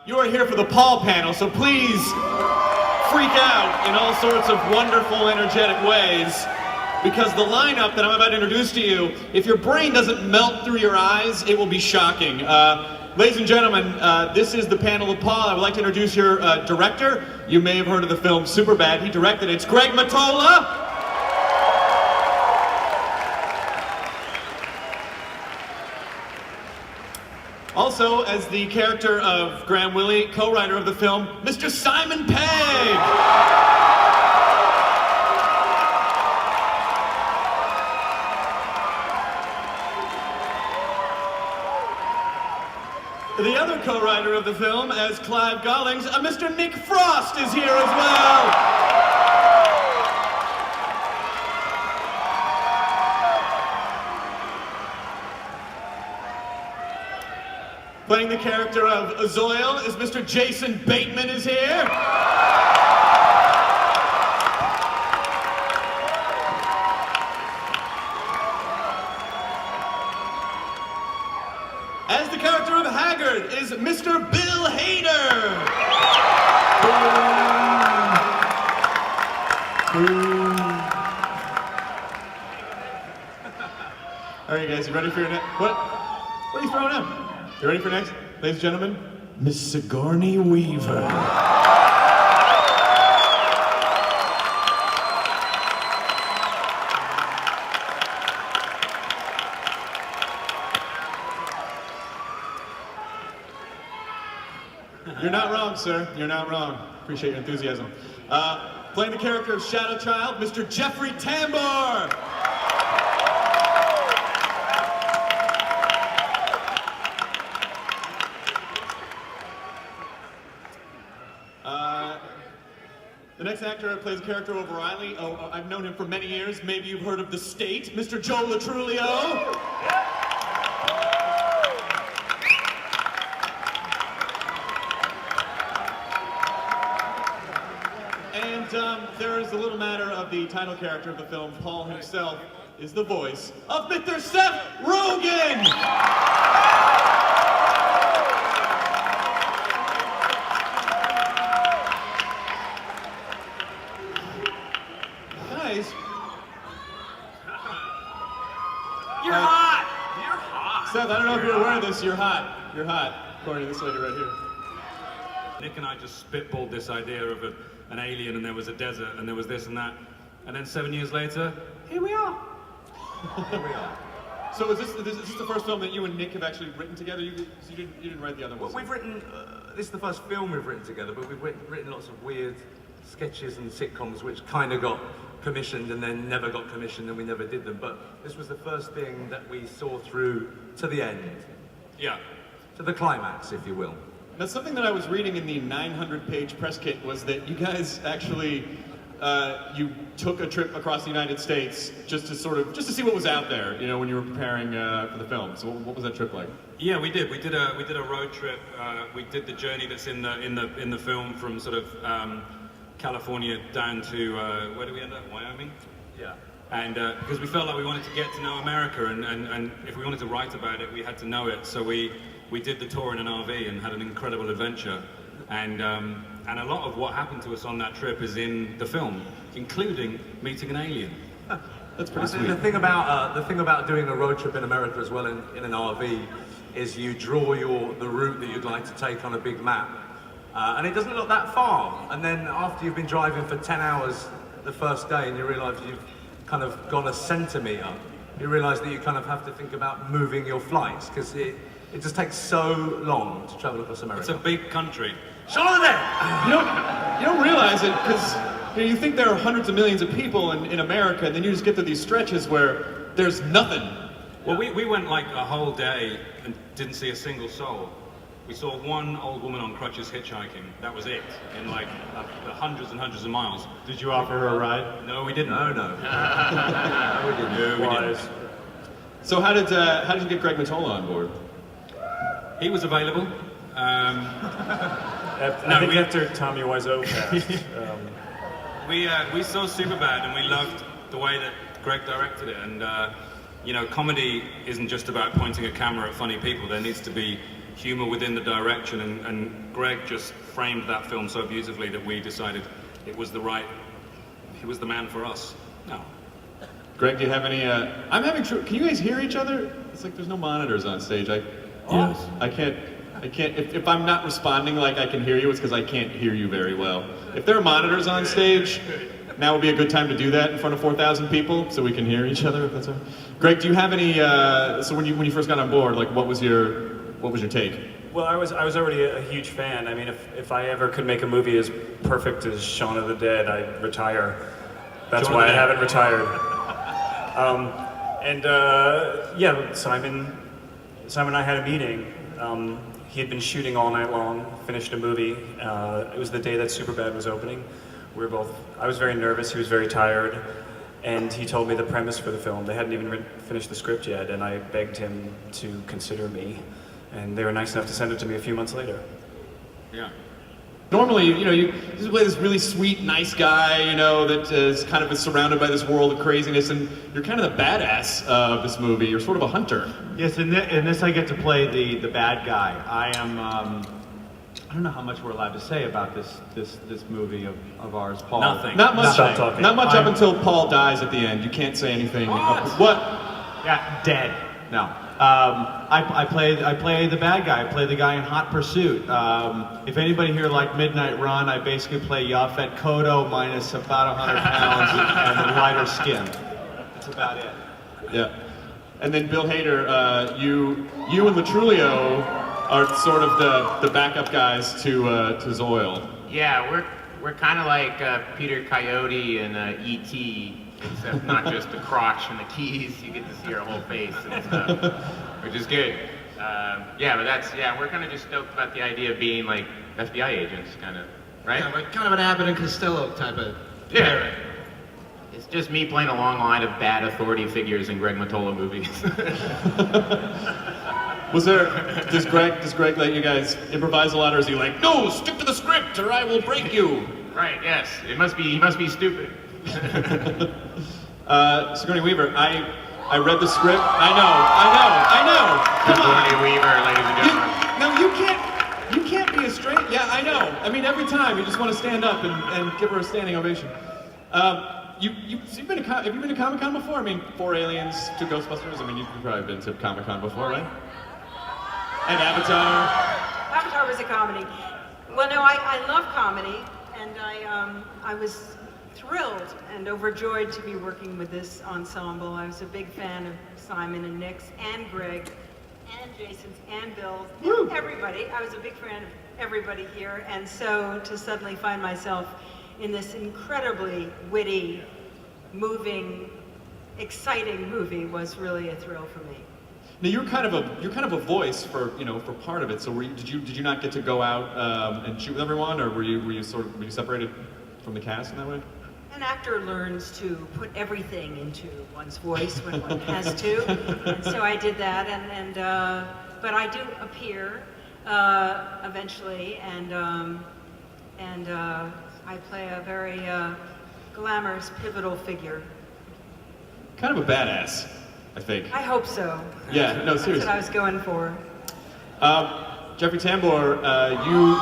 You are here for the Paul panel, so please freak out in all sorts of wonderful, energetic ways, because the lineup that I'm about to introduce to you, if your brain doesn't melt through your eyes, it will be shocking. Ladies and gentlemen, this is the panel of Paul. I would like to introduce your director. You may have heard of the film Superbad. He directed it. It's Greg Mottola. Also, as the character of Graham Willie, co-writer of the film, Mr. Simon Pegg. The other co-writer of the film, as Clive Gollings, Mr. Nick Frost is here as well. Playing the character of Azoil is Mr. Jason Bateman is here. As the character of Haggard is Mr. Bill Hader. All right, guys, you ready for your next? What are you throwing in? You ready for next? Ladies and gentlemen, Miss Sigourney Weaver. You're not wrong, sir. You're not wrong. Appreciate your enthusiasm. Playing the character of Shadow Child, Mr. Jeffrey Tambor. The next actor plays the character of O'Reilly. Oh, I've known him for many years. Maybe you've heard of The State, Mr. Joe Latrulio. And there is a little matter of the title character of the film. Paul himself is the voice of Mr. Seth Rogen. You're hot! You're hot! Seth, I don't know if you're aware of this, you're hot. You're hot, according to this lady right here. Nick and I just spitballed this idea of an alien, and there was a desert, and there was this and that. And then 7 years later, here we are. Here we are. So is this the first film that you and Nick have actually written together? You didn't write the other ones? Well, we've written, this is the first film we've written together, but we've written lots of weird sketches and sitcoms which kind of got commissioned and then never got commissioned and we never did them. But this was the first thing that we saw through to the end. Yeah. To the climax, if you will. Now, something that I was reading in the 900-page press kit was that you guys actually, you took a trip across the United States just to see what was out there, you know, when you were preparing for the film. So what was that trip like? Yeah, we did. We did a road trip. We did the journey that's in the film from sort of California down to where do we end up? Wyoming. Yeah. And because we felt like we wanted to get to know America, and if we wanted to write about it, we had to know it. So we did the tour in an RV and had an incredible adventure. And a lot of what happened to us on that trip is in the film, including meeting an alien. That's pretty sweet. The thing about doing a road trip in America as well in an RV is you draw the route that you'd like to take on a big map. And it doesn't look that far. And then after you've been driving for 10 hours the first day and you realise you've kind of gone a centimetre, you realise that you kind of have to think about moving your flights because it just takes so long to travel across America. It's a big country. Shut there! You don't realize it because you think there are hundreds of millions of people in America, and then you just get to these stretches where there's nothing. Well, we went like a whole day and didn't see a single soul. We saw one old woman on crutches hitchhiking. That was it, in like the hundreds and hundreds of miles. Did you offer her a ride? No, we didn't. No. No, we didn't. No, we didn't. So how did you get Greg Mottola on board? He was available. After Tommy Wiseau passed. We saw Superbad and we loved the way that Greg directed it. And you know, comedy isn't just about pointing a camera at funny people. There needs to be humor within the direction, and Greg just framed that film so beautifully that we decided he was the man for us. No. Greg, do you have any, I'm having can you guys hear each other? It's like there's no monitors on stage. Yes. I can't, if I'm not responding like I can hear you, it's because I can't hear you very well. If there are monitors on stage, now would be a good time to do that in front of 4,000 people so we can hear each other, if that's all right. Greg, do you have any, so when you first got on board, like what was your take? Well, I was already a huge fan. I mean, if I ever could make a movie as perfect as Shaun of the Dead, I'd retire. That's why I haven't retired. Yeah, Simon and I had a meeting. He had been shooting all night long, finished a movie. It was the day that Superbad was opening. I was very nervous, he was very tired, and he told me the premise for the film. They hadn't even finished the script yet, and I begged him to consider me, and they were nice enough to send it to me a few months later. Yeah. Normally, you just play this really sweet, nice guy, that is kind of surrounded by this world of craziness, and you're kind of the badass of this movie. You're sort of a hunter. Yes, in this I get to play the bad guy. I am, I don't know how much we're allowed to say about this movie of ours, Paul. Nothing. Not much. Stop talking. Not much up until Paul dies at the end. You can't say anything. What? Yeah, dead. No. I play the bad guy. I play the guy in Hot Pursuit. If anybody here liked Midnight Run, I basically play Yaphet Kotto minus about 100 pounds and a lighter skin. That's about it. Yeah. And then Bill Hader, you and Latrulio are sort of the backup guys to Zoil. Yeah, we're kind of like Peter Coyote and E.T., except not just the crotch and the keys. You get to see our whole face and stuff, which is good. We're kind of just stoked about the idea of being like FBI agents, kind of, right? Yeah, like kind of an Abbott and Costello type of Yeah. It's just me playing a long line of bad authority figures in Greg Mottola movies. Does Greg let you guys improvise a lot, or is he like, no, stick to the script or I will break you? Right, yes. He must be stupid. Sigourney Weaver, I read the script. I know. Come on. Sigourney Weaver, ladies and gentlemen. You can't be a straight. Yeah, I know. I mean, every time you just want to stand up and give her a standing ovation. Have you been to Comic-Con before? I mean, 4 Aliens, 2 Ghostbusters. I mean, you've probably been to Comic-Con before, right? And Avatar. Avatar was a comedy. Well, no, I love comedy, and I was thrilled and overjoyed to be working with this ensemble. I was a big fan of Simon and Nick's and Greg and Jason's and Bill's and everybody. I was a big fan of everybody here, and so to suddenly find myself in this incredibly witty, moving, exciting movie was really a thrill for me. Now you're kind of a voice for part of it. So did you not get to go out and shoot with everyone, or were you separated from the cast in that way? An actor learns to put everything into one's voice when one has to, and so I did that. But I do appear eventually, and I play a very glamorous, pivotal figure. Kind of a badass, I think. I hope so. Yeah, no, seriously. That's what I was going for. Jeffrey Tambor, you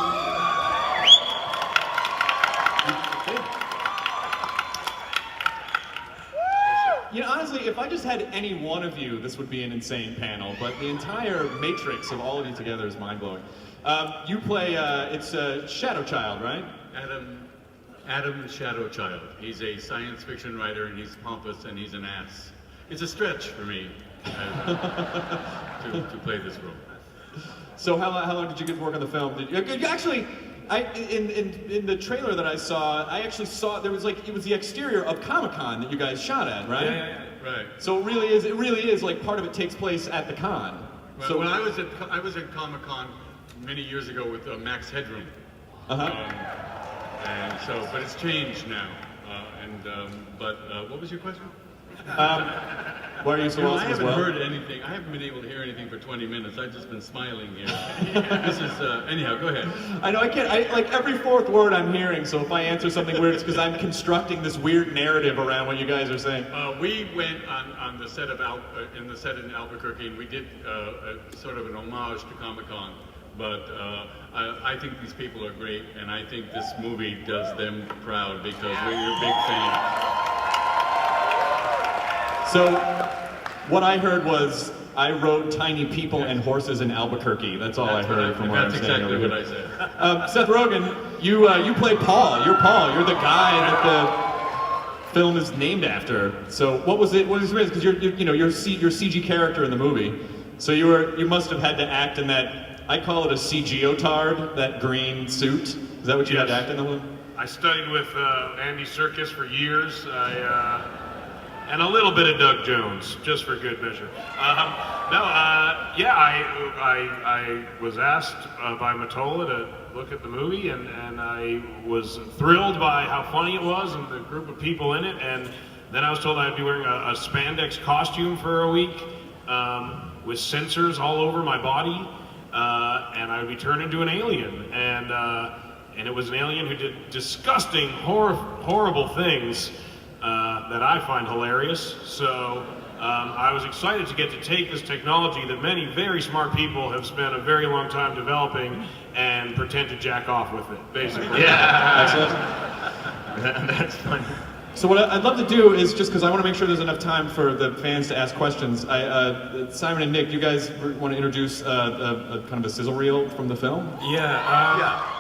honestly, if I just had any one of you, this would be an insane panel, but the entire matrix of all of you together is mind-blowing. You play, it's Shadow Child, right? Adam Shadow Child. He's a science fiction writer, and he's pompous, and he's an ass. It's a stretch for me to play this role. So how long did you get to work on the film? You actually, in the trailer that I actually saw there was it was the exterior of Comic-Con that you guys shot at, right? Yeah. Right. So it really is like part of it takes place at the con. Well, So when I was at Comic-Con many years ago with Max Headroom. And so, but it's changed now. But what was your question? Why are you so You know, I awesome as haven't well? heard anything. I haven't been able to hear anything for 20 minutes. I've just been smiling here. This is, anyhow, go ahead. I know I can't. Like every fourth word I'm hearing. So if I answer something weird, it's because I'm constructing this weird narrative around what you guys are saying. We went on the set of in the set in Albuquerque, and we did sort of an homage to Comic-Con. But I think these people are great, and I think this movie does them proud because we're your big fans. So, what I heard was I wrote tiny people and horses in Albuquerque. That's all I heard from what I'm That's saying. exactly over what here. I said. Seth Rogen, you play Paul. You're Paul. You're the guy that the film is named after. So, what was it? What was it? Because you're CG character in the movie. So you must have had to act in that. I call it a CG-otard, that green suit. Is that what you had to act in the movie? I studied with Andy Serkis for years, and a little bit of Doug Jones, just for good measure. I was asked by Mottola to look at the movie, and I was thrilled by how funny it was and the group of people in it, and then I was told I'd be wearing a spandex costume for a week with sensors all over my body. And I would be turned into an alien, and it was an alien who did disgusting, horrible things that I find hilarious. So I was excited to get to take this technology that many very smart people have spent a very long time developing and pretend to jack off with it, basically. Yeah. Excellent. That's funny. So what I'd love to do is, just because I want to make sure there's enough time for the fans to ask questions, Simon and Nick, you guys want to introduce a kind of a sizzle reel from the film? Yeah.